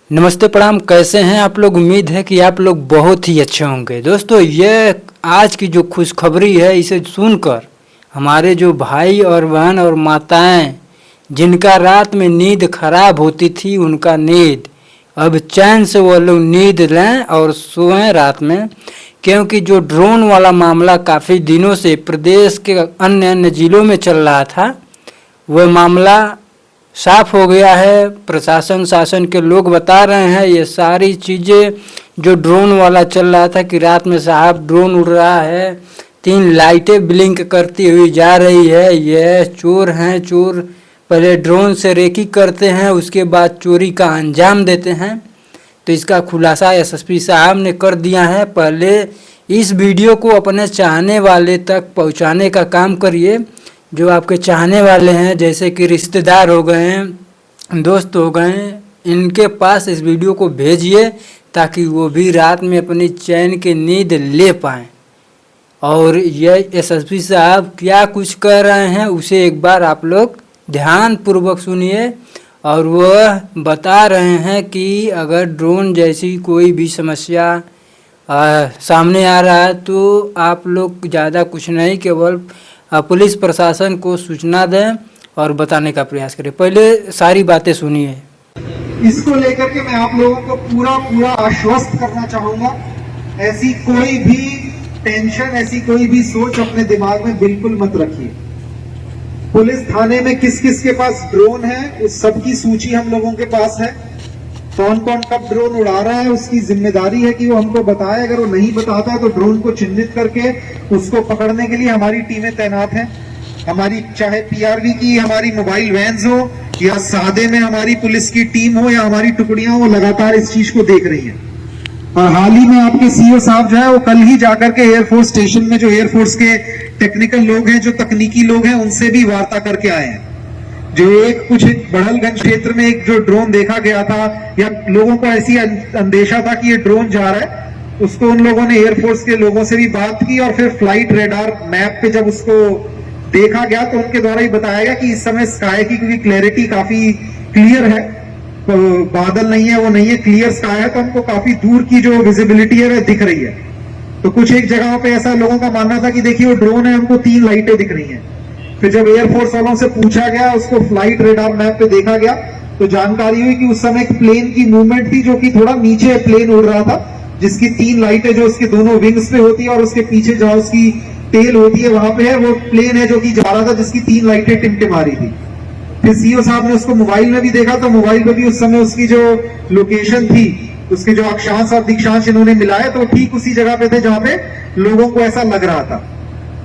नमस्ते प्रणाम। कैसे हैं आप लोग? उम्मीद है कि आप लोग बहुत ही अच्छे होंगे। दोस्तों, ये आज की जो खुशखबरी है, इसे सुनकर हमारे जो भाई और बहन और माताएं जिनका रात में नींद खराब होती थी, उनका नींद अब चैन से वो लोग नींद लें और सोएं रात में। क्योंकि जो ड्रोन वाला मामला काफ़ी दिनों से प्रदेश के अन्य अन्य ज़िलों में चल रहा था, वह मामला साफ हो गया है। प्रशासन शासन के लोग बता रहे हैं ये सारी चीज़ें जो ड्रोन वाला चल रहा था कि रात में साहब ड्रोन उड़ रहा है, 3 लाइटें ब्लिंक करती हुई जा रही है, ये चोर हैं। चोर पहले ड्रोन से रेकी करते हैं, उसके बाद चोरी का अंजाम देते हैं। तो इसका खुलासा एसएसपी साहब ने कर दिया है। पहले इस वीडियो को अपने चाहने वाले तक पहुंचाने का काम करिए। जो आपके चाहने वाले हैं, जैसे कि रिश्तेदार हो गए, दोस्त हो गए, इनके पास इस वीडियो को भेजिए ताकि वो भी रात में अपनी चैन की नींद ले पाएँ। और ये एसएसपी साहब क्या कुछ कह रहे हैं उसे एक बार आप लोग ध्यान पूर्वक सुनिए। और वह बता रहे हैं कि अगर ड्रोन जैसी कोई भी समस्या सामने आ रहा है तो आप लोग ज़्यादा कुछ नहीं, केवल पुलिस प्रशासन को सूचना दें और बताने का प्रयास करें। पहले सारी बातें सुनिए। इसको लेकर के मैं आप लोगों को पूरा आश्वस्त करना चाहूंगा, ऐसी कोई भी टेंशन, ऐसी कोई भी सोच अपने दिमाग में बिल्कुल मत रखिए। पुलिस थाने में किस किस के पास ड्रोन है, उस सब की सूची हम लोगों के पास है। कौन कौन कब ड्रोन उड़ा रहा है उसकी जिम्मेदारी है कि वो हमको बताए। अगर वो नहीं बताता तो ड्रोन को चिन्हित करके उसको पकड़ने के लिए हमारी टीमें तैनात हैं। हमारी चाहे पीआरवी की हमारी मोबाइल वैन्स हो या सादे में हमारी पुलिस की टीम हो या हमारी टुकड़ियां, वो लगातार इस चीज को देख रही है। और हाल ही में आपके सीओ साहब जो है वो कल ही जाकर के एयरफोर्स स्टेशन में जो एयरफोर्स के टेक्निकल लोग हैं, जो तकनीकी लोग हैं, उनसे भी वार्ता करके आए हैं। जो कुछ बड़हलगंज क्षेत्र में एक जो ड्रोन देखा गया था या लोगों को ऐसी अंदेशा था कि ये ड्रोन जा रहा है, उसको उन लोगों ने एयरफोर्स के लोगों से भी बात की और फिर फ्लाइट रेडार मैप पे जब उसको देखा गया तो उनके द्वारा ही बताया गया कि इस समय स्काई की क्योंकि क्लैरिटी काफी क्लियर है, तो बादल नहीं है, वो नहीं है, क्लियर स्काई है, तो हमको काफी दूर की जो विजिबिलिटी है वह दिख रही है। तो कुछ एक जगहों पे ऐसा लोगों का मानना था कि देखिए वो ड्रोन है, हमको 3 लाइटें दिख रही हैं। फिर जब एयरफोर्स वालों से पूछा गया, उसको फ्लाइट रेडार मैप पे देखा गया तो जानकारी हुई कि उस समय एक प्लेन की मूवमेंट थी जो कि थोड़ा नीचे प्लेन उड़ रहा था, जिसकी 3 लाइटें जो उसके दोनों विंग्स पे होती है और उसके पीछे जहां उसकी टेल होती है वहां पे है, वो प्लेन है जो कि जा रहा था, जिसकी 3 लाइटें टिमटिमा रही थी। फिर सीओ साहब ने उसको मोबाइल में भी देखा तो मोबाइल पे भी उस समय उसकी जो लोकेशन थी, उसके जो अक्षांश और दिक्षांश इन्होंने मिलाए तो ठीक उसी जगह पे थे जहां पे लोगों को ऐसा लग रहा था।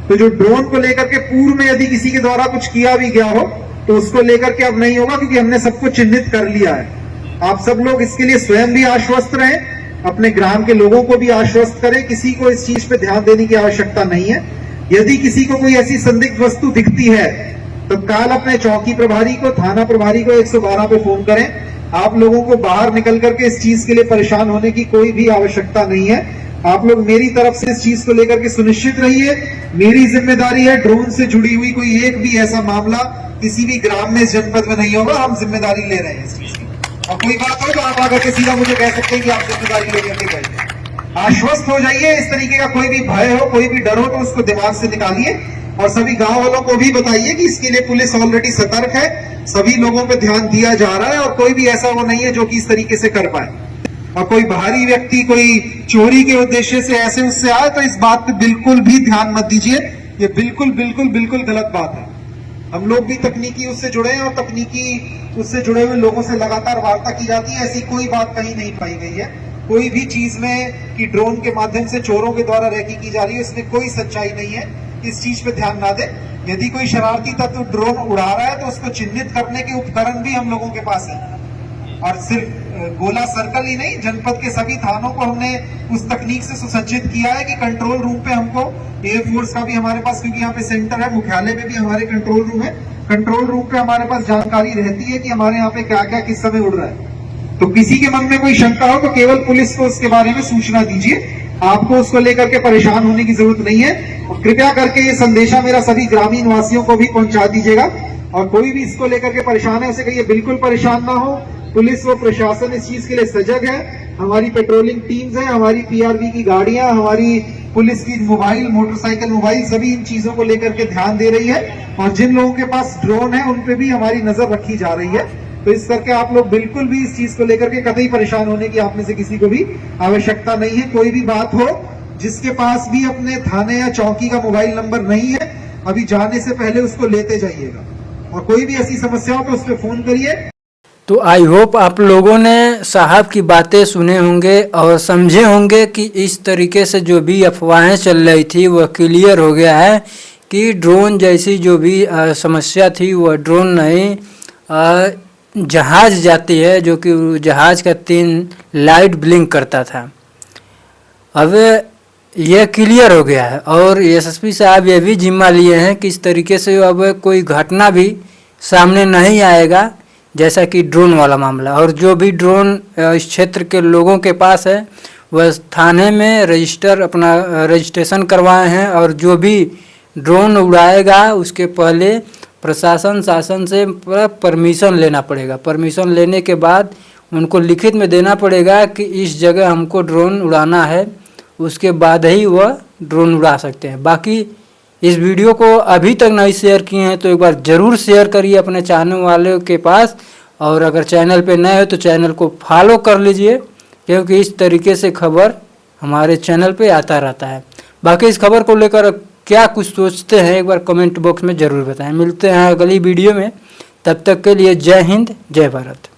तो जो ड्रोन को लेकर के पूर्व में यदि किसी के द्वारा कुछ किया भी गया हो तो उसको लेकर के अब नहीं होगा, क्योंकि हमने सबको चिन्हित कर लिया है। आप सब लोग इसके लिए स्वयं भी आश्वस्त रहें, अपने ग्राम के लोगों को भी आश्वस्त करें। किसी को इस चीज पे ध्यान देने की आवश्यकता नहीं है। यदि किसी को कोई ऐसी संदिग्ध वस्तु दिखती है तो काल अपने चौकी प्रभारी को, थाना प्रभारी को 112 पे फोन करें। आप लोगों को बाहर निकल करके इस चीज के लिए परेशान होने की कोई भी आवश्यकता नहीं है। आप लोग मेरी तरफ से इस चीज को लेकर के सुनिश्चित रहिए। मेरी जिम्मेदारी है, ड्रोन से जुड़ी हुई कोई एक भी ऐसा मामला किसी भी ग्राम में, इस जनपद में नहीं होगा। हम जिम्मेदारी ले रहे हैं इस चीज की। और कोई बात हो तो आप आकर के सीधा मुझे कह सकते हैं कि आप जिम्मेदारी लेकर के गए। आश्वस्त हो जाइए। इस तरीके का कोई भी भय हो, कोई भी डर हो तो उसको दिमाग से निकालिए और सभी गांव वालों को भी बताइए कि इसके लिए पुलिस ऑलरेडी सतर्क है, सभी लोगों पे ध्यान दिया जा रहा है और कोई भी ऐसा वो नहीं है जो कि इस तरीके से कर पाए। और कोई बाहरी व्यक्ति कोई चोरी के उद्देश्य से ऐसे उससे आए तो इस बात पे बिल्कुल भी ध्यान मत दीजिए। ये बिल्कुल बिल्कुल बिल्कुल गलत बात है। हम लोग भी तकनीकी उससे जुड़े हैं और तकनीकी उससे जुड़े हुए लोगों से लगातार वार्ता की जाती है। ऐसी कोई बात कहीं नहीं पाई गई है कोई भी चीज में कि ड्रोन के माध्यम से चोरों के द्वारा रैकी की जा रही है, इसमें कोई सच्चाई नहीं है। इस चीज पे ध्यान ना दे। यदि कोई शरारती तत्व ड्रोन उड़ा रहा है तो उसको चिन्हित करने के उपकरण भी हम लोगों के पास है। और सिर्फ गोला सर्कल ही नहीं, जनपद के सभी थानों को हमने उस तकनीक से सुसज्जित किया है कि कंट्रोल रूम पे हमको एयरफोर्स का भी हमारे पास, क्योंकि यहाँ पे सेंटर है, मुख्यालय में भी हमारे कंट्रोल रूम है, कंट्रोल रूम पे हमारे पास जानकारी रहती है कि हमारे यहाँ पे क्या क्या किस समय उड़ रहा है। तो किसी के मन में कोई शंका हो तो केवल पुलिस को उसके बारे में सूचना दीजिए। आपको उसको लेकर के परेशान होने की जरूरत नहीं है। और कृपया करके ये संदेशा मेरा सभी ग्रामीण वासियों को भी पहुंचा दीजिएगा। और कोई भी इसको लेकर के परेशान है उसे कहिए बिल्कुल परेशान ना हो, पुलिस व प्रशासन इस चीज के लिए सजग है। हमारी पेट्रोलिंग टीम्स है, हमारी पीआरवी की गाड़ियां, हमारी पुलिस की मोबाइल, मोटरसाइकिल, मोबाइल सभी इन चीजों को लेकर के ध्यान दे रही है। और जिन लोगों के पास ड्रोन है उन पे भी हमारी नजर रखी जा रही है। तो इस करके आप लोग बिल्कुल भी इस चीज को लेकर के कतई परेशान होने की आप में से किसी को भी आवश्यकता नहीं है। कोई भी बात हो, जिसके पास भी अपने थाने या चौकी का मोबाइल नंबर नहीं है, अभी जाने से पहले उसको लेते जाइएगा। और कोई भी ऐसी समस्या हो तो उस पर फोन करिए। तो आई होप आप लोगों ने साहब की बातें सुने होंगे और समझे होंगे कि इस तरीके से जो भी अफवाहें चल रही थी वह क्लियर हो गया है कि ड्रोन जैसी जो भी समस्या थी वह ड्रोन नहीं, जहाज़ जाती है, जो कि जहाज़ का 3 लाइट ब्लिंक करता था। अब यह क्लियर हो गया है और एसएसपी साहब ये भी जिम्मा लिए हैं कि इस तरीके से अब कोई घटना भी सामने नहीं आएगा जैसा कि ड्रोन वाला मामला। और जो भी ड्रोन इस क्षेत्र के लोगों के पास है वह थाने में रजिस्ट्रेशन करवाए हैं। और जो भी ड्रोन उड़ाएगा उसके पहले प्रशासन शासन से परमिशन लेना पड़ेगा। परमिशन लेने के बाद उनको लिखित में देना पड़ेगा कि इस जगह हमको ड्रोन उड़ाना है, उसके बाद ही वह ड्रोन उड़ा सकते हैं। बाकी इस वीडियो को अभी तक नहीं शेयर किए हैं तो एक बार ज़रूर शेयर करिए अपने चाहने वालों के पास। और अगर चैनल पे नए हो तो चैनल को फॉलो कर लीजिए, क्योंकि इस तरीके से खबर हमारे चैनल पे आता रहता है। बाकी इस खबर को लेकर क्या कुछ सोचते हैं एक बार कमेंट बॉक्स में ज़रूर बताएं। मिलते हैं अगली वीडियो में, तब तक के लिए जय हिंद, जय भारत।